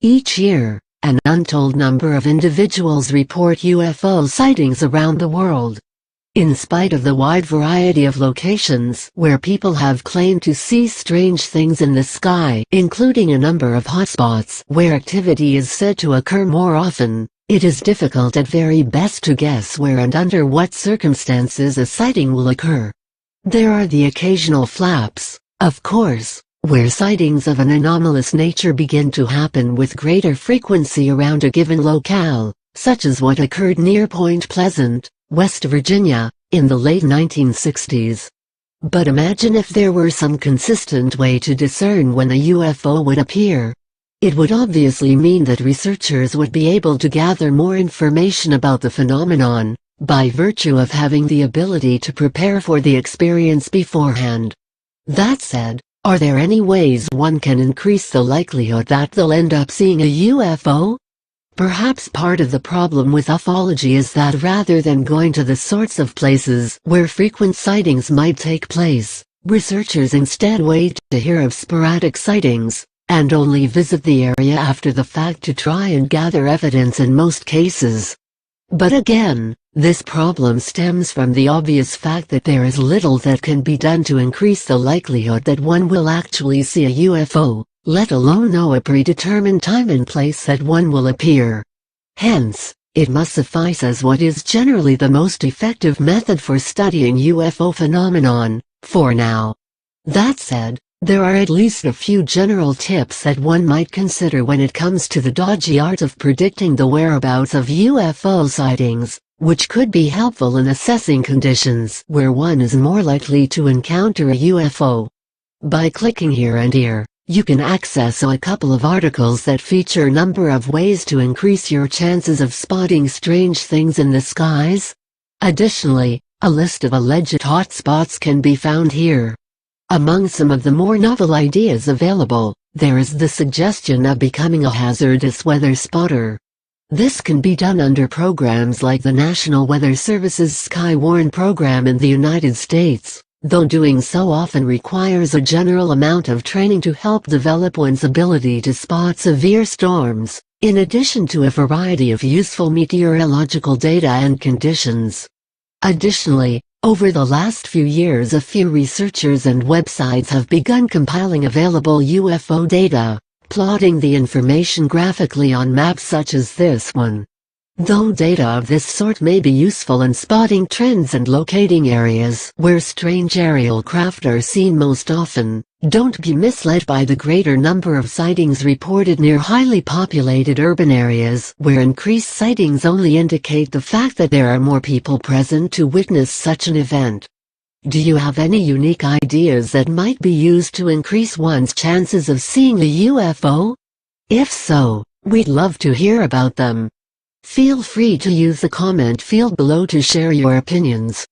Each year, an untold number of individuals report UFO sightings around the world. In spite of the wide variety of locations where people have claimed to see strange things in the sky, including a number of hotspots where activity is said to occur more often, it is difficult at very best to guess where and under what circumstances a sighting will occur. There are the occasional flaps, of course, where sightings of an anomalous nature begin to happen with greater frequency around a given locale, such as what occurred near Point Pleasant, West Virginia, in the late 1960s. But imagine if there were some consistent way to discern when a UFO would appear. It would obviously mean that researchers would be able to gather more information about the phenomenon, by virtue of having the ability to prepare for the experience beforehand. That said, are there any ways one can increase the likelihood that they'll end up seeing a UFO? Perhaps part of the problem with ufology is that rather than going to the sorts of places where frequent sightings might take place, researchers instead wait to hear of sporadic sightings, and only visit the area after the fact to try and gather evidence in most cases. But again, this problem stems from the obvious fact that there is little that can be done to increase the likelihood that one will actually see a UFO, let alone know a predetermined time and place that one will appear. Hence, it must suffice as what is generally the most effective method for studying UFO phenomenon, for now. That said, there are at least a few general tips that one might consider when it comes to the dodgy art of predicting the whereabouts of UFO sightings, which could be helpful in assessing conditions where one is more likely to encounter a UFO. By clicking here and here, you can access a couple of articles that feature a number of ways to increase your chances of spotting strange things in the skies. Additionally, a list of alleged hotspots can be found here. Among some of the more novel ideas available, there is the suggestion of becoming a hazardous weather spotter. This can be done under programs like the National Weather Service's Skywarn program in the United States, though doing so often requires a general amount of training to help develop one's ability to spot severe storms, in addition to a variety of useful meteorological data and conditions. Additionally, over the last few years a few researchers and websites have begun compiling available UFO data, plotting the information graphically on maps such as this one. Though data of this sort may be useful in spotting trends and locating areas where strange aerial craft are seen most often, don't be misled by the greater number of sightings reported near highly populated urban areas where increased sightings only indicate the fact that there are more people present to witness such an event. Do you have any unique ideas that might be used to increase one's chances of seeing a UFO? If so, we'd love to hear about them. Feel free to use the comment field below to share your opinions.